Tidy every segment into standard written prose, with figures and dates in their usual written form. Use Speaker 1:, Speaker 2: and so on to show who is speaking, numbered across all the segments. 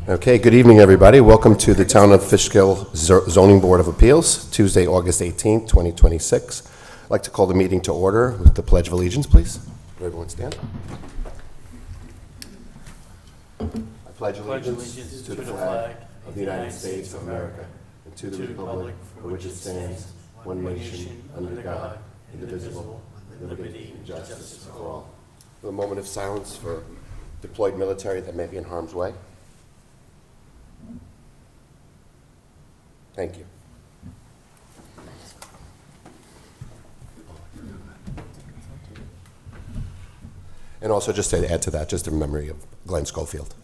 Speaker 1: Okay, good evening, everybody. Welcome to the Town of Fishkill Zoning Board of Appeals, Tuesday, August 18th, 2026. I'd like to call the meeting to order with the Pledge of Allegiance, please. Would everyone stand? I pledge allegiance to the flag of the United States of America and to the republic for which it stands, one nation, under God, indivisible, with liberty and justice for all. A moment of silence for deployed military that may be in harm's way. Thank you. And also just to add to that, just in memory of Glenn Schofield.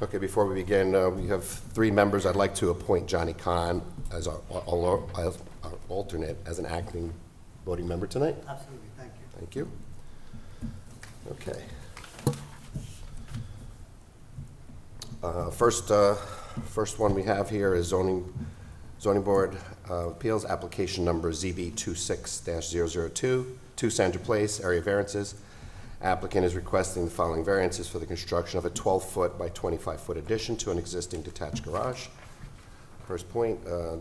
Speaker 1: Okay, before we begin, we have three members. I'd like to appoint Johnny Kahn as our alternate, as an acting voting member tonight.
Speaker 2: Absolutely, thank you.
Speaker 1: Thank you. Okay. First one we have here is Zoning Board Appeals, application number ZB26-002, 2 Sandra Place, area variances. Applicant is requesting the following variances for the construction of a 12-foot by 25-foot addition to an existing detached garage. First point, a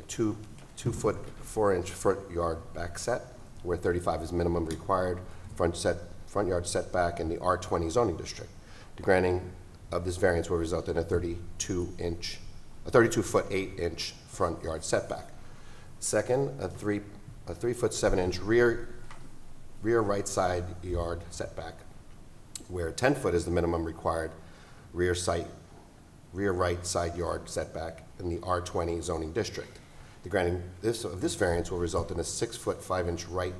Speaker 1: 2-foot 4-inch front yard back set, where 35 is minimum required front yard setback in the R20 zoning district. The granting of this variance will result in a 32-foot 8-inch front yard setback. Second, a 3-foot 7-inch rear right side yard setback, where 10 foot is the minimum required rear right side yard setback in the R20 zoning district. The granting of this variance will result in a 6-foot 5-inch right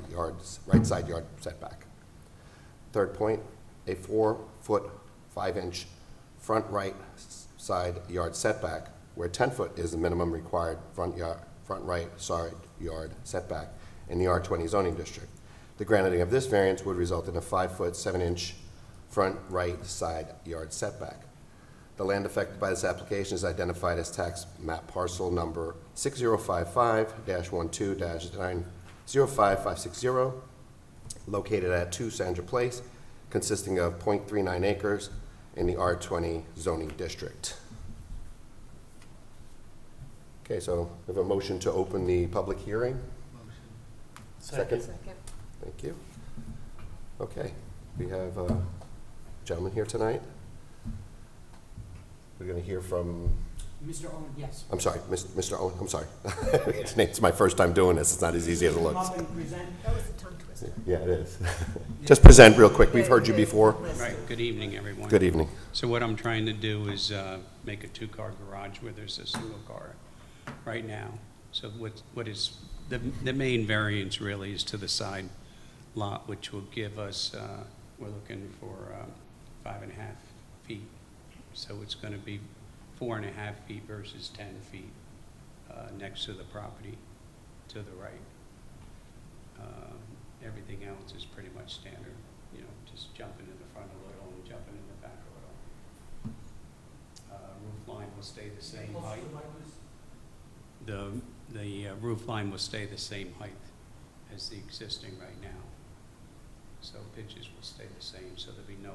Speaker 1: side yard setback. Third point, a 4-foot 5-inch front right side yard setback, where 10 foot is the minimum required front right side yard setback in the R20 zoning district. The granting of this variance would result in a 5-foot 7-inch front right side yard setback. The land affected by this application is identified as tax map parcel number 6055-12-905560, located at 2 Sandra Place, consisting of 0.39 acres in the R20 zoning district. Okay, so we have a motion to open the public hearing.
Speaker 2: Motion.
Speaker 1: Second. Thank you. Okay, we have a gentleman here tonight. We're going to hear from
Speaker 2: Mr. Owen, yes.
Speaker 1: I'm sorry, Mr. Owen, I'm sorry. It's my first time doing this. It's not as easy as it looks.
Speaker 2: Come up and present.
Speaker 3: That was a tongue twister.
Speaker 1: Yeah, it is. Just present real quick. We've heard you before.
Speaker 4: Right, good evening, everyone.
Speaker 1: Good evening.
Speaker 4: So what I'm trying to do is make a 2-car garage where there's a single car right now. So what is, the main variance really is to the side lot, which will give us, we're looking for 5.5 feet. So it's going to be 4.5 feet versus 10 feet next to the property to the right. Everything else is pretty much standard, you know, just jumping in the front a little and jumping in the back a little. Roof line will stay the same height. The roof line will stay the same height as the existing right now. So pitches will stay the same, so there'll be no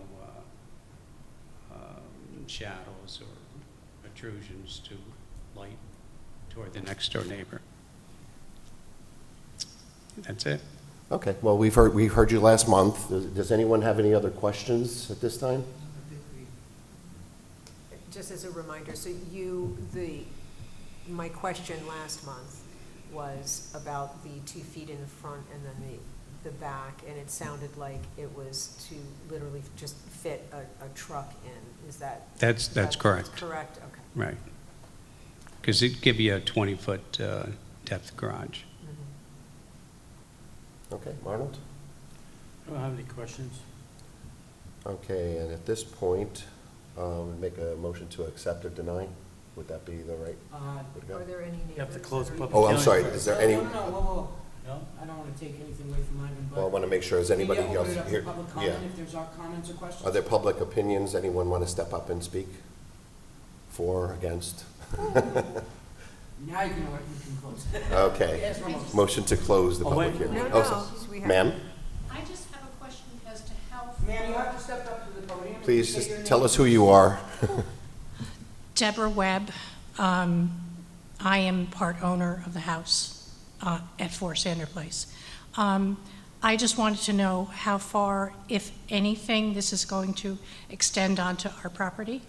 Speaker 4: shadows or intrusions to light toward the next door neighbor. That's it.
Speaker 1: Okay, well, we heard you last month. Does anyone have any other questions at this time?
Speaker 3: Just as a reminder, so my question last month was about the 2 feet in the front and then the back, and it sounded like it was to literally just fit a truck in. Is that?
Speaker 4: That's correct.
Speaker 3: That's correct, okay.
Speaker 4: Right. Because it'd give you a 20-foot depth garage.
Speaker 1: Okay, Arnold?
Speaker 2: I don't have any questions.
Speaker 1: Okay, and at this point, make a motion to accept or deny. Would that be the right way to go?
Speaker 3: Are there any neighbors?
Speaker 2: You have to close
Speaker 3: that are-
Speaker 2: public
Speaker 1: Oh, I'm sorry. Is there any?
Speaker 2: No, whoa. No, I don't want to take anything away from Ivan, but.
Speaker 1: Well, I want to make sure. Is anybody
Speaker 2: Maybe
Speaker 1: else
Speaker 2: open it up for
Speaker 1: here?
Speaker 2: public
Speaker 1: Yeah.
Speaker 2: comment if there's comments or questions.
Speaker 1: Are there public opinions? Anyone want to step up and speak? For, against?
Speaker 2: Now you can close it.
Speaker 1: Okay.
Speaker 2: Yes, Ramon.
Speaker 1: Motion to close the
Speaker 2: Oh,
Speaker 1: public
Speaker 2: wait.
Speaker 1: hearing.
Speaker 3: No,
Speaker 1: Oh,
Speaker 3: no,
Speaker 1: so-
Speaker 3: we have.
Speaker 1: Ma'am?
Speaker 5: I just have a question as to how
Speaker 2: Ma'am, you
Speaker 5: far,
Speaker 2: have to step up
Speaker 1: Please just tell us who you are.
Speaker 5: Deborah Webb. I am part owner of the house at 4 Sander Place. I just wanted to know how far, if anything, this is going to extend onto our property?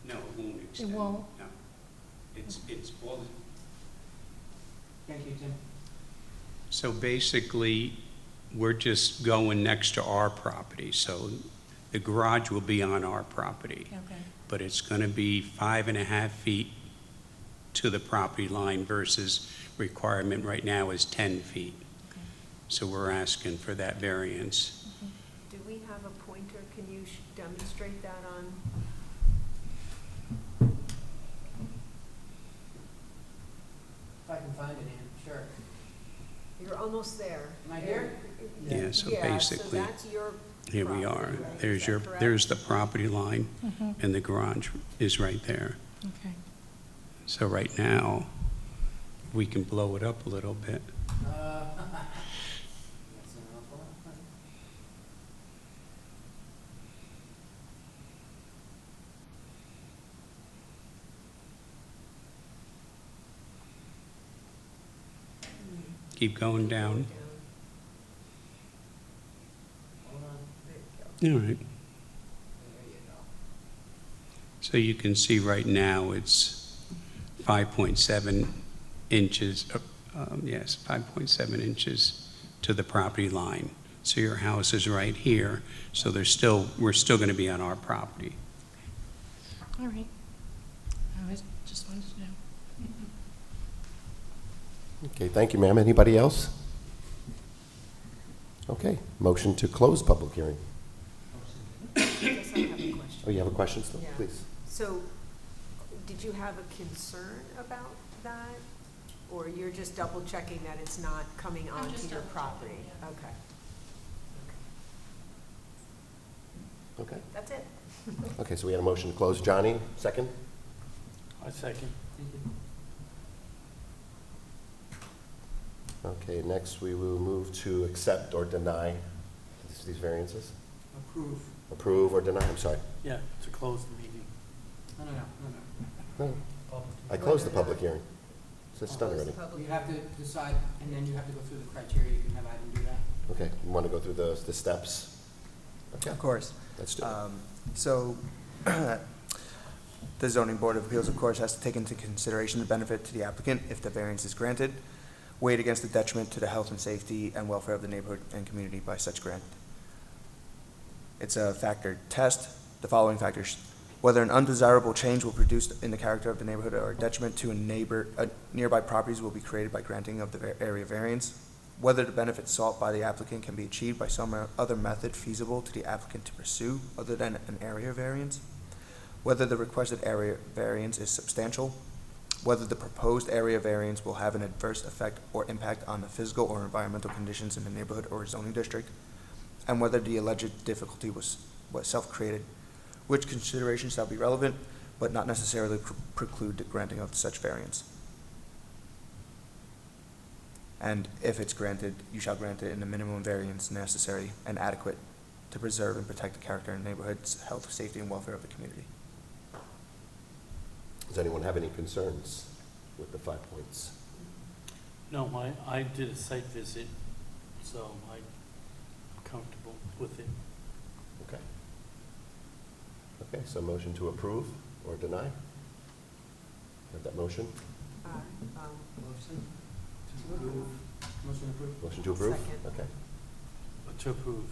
Speaker 4: No, it won't extend.
Speaker 5: won't?
Speaker 4: No. It's all,
Speaker 2: Thank you, Tim.
Speaker 4: so basically, we're just going next to our property, so the garage will be on our property.
Speaker 5: Okay.
Speaker 4: But it's gonna be 5.5 feet to the property line versus requirement right now is 10 feet.
Speaker 5: Okay.
Speaker 4: So we're asking for that variance.
Speaker 3: Do we have a pointer? Can you demonstrate that on?
Speaker 2: If I can find it, Ann, sure.
Speaker 3: You're almost there.
Speaker 2: Am I here?
Speaker 4: Yeah, so
Speaker 3: Yeah,
Speaker 4: basically,
Speaker 3: so that's your
Speaker 4: here we are.
Speaker 3: property, right?
Speaker 4: There's
Speaker 3: Is that
Speaker 4: your,
Speaker 3: correct?
Speaker 4: there's the property line,
Speaker 5: Mhm.
Speaker 4: and the garage is right there.
Speaker 5: Okay.
Speaker 4: So right now, we can blow it up a little bit.
Speaker 2: That's an awful lot.
Speaker 4: Keep going down.
Speaker 2: Hold on.
Speaker 3: There you go.
Speaker 4: All right.
Speaker 2: There you go.
Speaker 4: So you can see right now, it's 5.7 inches, yes, 5.7 inches to the property line. So your house is right here, so we're still gonna be on our property.
Speaker 5: All right. I just wanted to know.
Speaker 1: Okay, thank you, ma'am. Anybody else? Okay, motion to close public hearing.
Speaker 3: I guess I have a question.
Speaker 1: Oh, you have a question still?
Speaker 3: Yeah.
Speaker 1: Please.
Speaker 3: So, did you have a concern about that? Or you're just double checking that it's not coming
Speaker 5: I'm
Speaker 3: onto
Speaker 5: just
Speaker 3: your
Speaker 5: double
Speaker 3: property?
Speaker 5: checking,
Speaker 3: Okay.
Speaker 1: Okay.
Speaker 3: That's it.
Speaker 1: Okay, so we had a motion to close. Johnny, second?
Speaker 6: I second.
Speaker 2: Thank you.
Speaker 1: Okay, next we will move to accept or deny these variances.
Speaker 2: Approve.
Speaker 1: Approve or deny, I'm sorry.
Speaker 6: Yeah, to close the meeting.
Speaker 2: No.
Speaker 1: No, I closed the public hearing. So it's done
Speaker 3: Close the
Speaker 1: already.
Speaker 3: public
Speaker 2: You have to decide, and then you have to go through the criteria. You can have Adam do that.
Speaker 1: Okay, you want to go through the steps? Okay,
Speaker 7: Of course.
Speaker 1: let's do it.
Speaker 7: So, the zoning board of appeals, of course, has to take into consideration the benefit to the applicant if the variance is granted, weighed against the detriment to the health and safety and welfare of the neighborhood and community by such grant. It's a factor test. The following factors: whether an undesirable change will produce in the character of the neighborhood or a detriment to nearby properties will be created by granting of the area variance, whether the benefit sought by the applicant can be achieved by some other method feasible to the applicant to pursue other than an area variance, whether the requested area variance is substantial, whether the proposed area variance will have an adverse effect or impact on the physical or environmental conditions in the neighborhood or zoning district, and whether the alleged difficulty was self-created, which considerations shall be relevant, but not necessarily preclude the granting of such variance. And if it's granted, you shall grant it in the minimum variance necessary and adequate to preserve and protect the character and neighborhood's health, safety, and welfare of the community.
Speaker 1: Does anyone have any concerns with the 5 points?
Speaker 6: No, I did a site visit, so I'm comfortable with it.
Speaker 1: Okay. Okay, so motion to approve or deny? Have that motion?
Speaker 2: Motion to approve. Motion approved.
Speaker 1: Motion to approve?
Speaker 3: Second.
Speaker 1: Okay.
Speaker 6: To approve.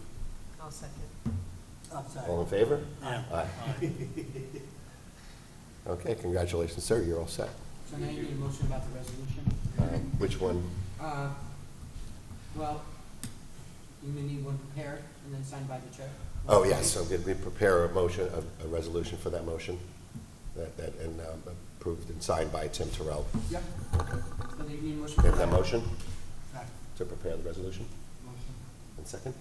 Speaker 3: I'll second.
Speaker 2: Oh, sorry.
Speaker 1: All in favor?
Speaker 6: Yeah.
Speaker 1: Aye. Okay, congratulations, sir, you're all set.
Speaker 2: So now you need a motion about the resolution?
Speaker 1: Which one?
Speaker 2: Well, you may need one prepared and then signed by the chair.
Speaker 1: Oh, yes, so did we prepare a motion, a resolution for that motion? And approved and signed by Tim Terrell?
Speaker 2: Yep. So you need a motion.
Speaker 1: We
Speaker 2: for
Speaker 1: have that motion
Speaker 2: Right.
Speaker 1: to prepare the resolution?
Speaker 2: Motion.
Speaker 1: And second?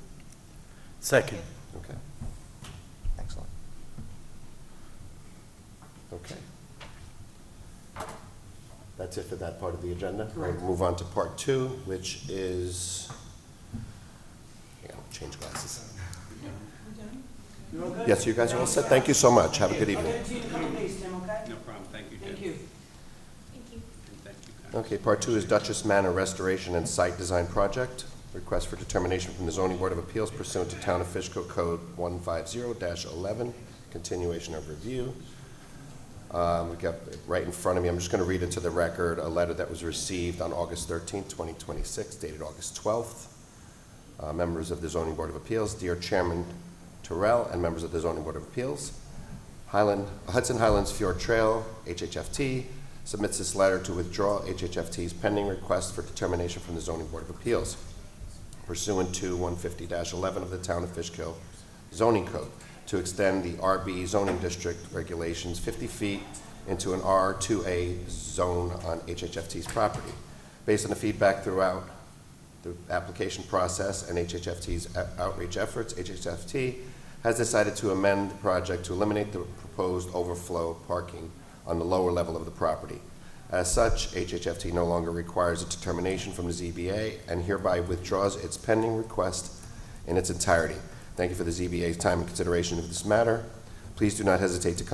Speaker 6: Second.
Speaker 1: Okay,
Speaker 7: Excellent.
Speaker 1: okay. That's it for that part of the agenda.
Speaker 2: Correct.
Speaker 1: We'll move on to part 2, which is, yeah, I'll change glasses.
Speaker 2: You're all good?
Speaker 1: Yes, you guys are all set. Thank you so much. Have a good
Speaker 2: I'll
Speaker 1: evening.
Speaker 2: get it to you in a couple of days, Tim, okay?
Speaker 4: No problem, thank you, Jim.
Speaker 2: Thank you.
Speaker 4: And thank you, Connie.
Speaker 1: Okay, part 2 is Duchess Manor Restoration and Site Design Project. Request for determination from the Zoning Board of Appeals pursuant to Town of Fishkill Code 150-11, continuation of review. We got it right in front of me. I'm just going to read into the record a letter that was received on August 13th, 2026, dated August 12th. Members of the Zoning Board of Appeals, dear Chairman Terrell and members of the Zoning Board of Appeals, Hudson Highlands Fjord Trail, HHFT, submits this letter to withdraw HHFT's pending request for determination from the Zoning Board of Appeals pursuant to 150-11 of the Town of Fishkill zoning code to extend the RB zoning district regulations 50 feet into an R2A zone on HHFT's property. Based on the feedback throughout the application process and HHFT's outreach efforts, HHFT has decided to amend the project to eliminate the proposed overflow parking on the lower level of the property. As such, HHFT no longer requires a determination from the ZBA and hereby withdraws its pending request in its entirety. Thank you for the ZBA's time and consideration of this matter. Please do not hesitate to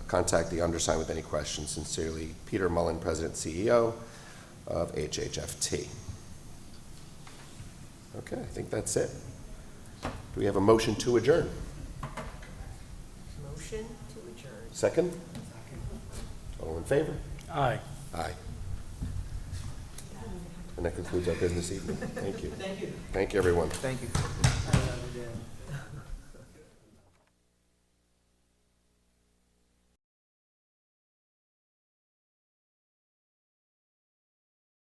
Speaker 1: contact the undersigned with any questions. Sincerely, Peter Mullen, President and CEO of HHFT. Okay, I think that's it. Do we have a motion to adjourn?
Speaker 3: Motion to adjourn.
Speaker 1: Second? All in favor?
Speaker 6: Aye.
Speaker 1: Aye. And that concludes our business evening. Thank you.
Speaker 2: Thank you.
Speaker 1: Thank you, everyone.
Speaker 7: Thank you.
Speaker 2: Have a good day.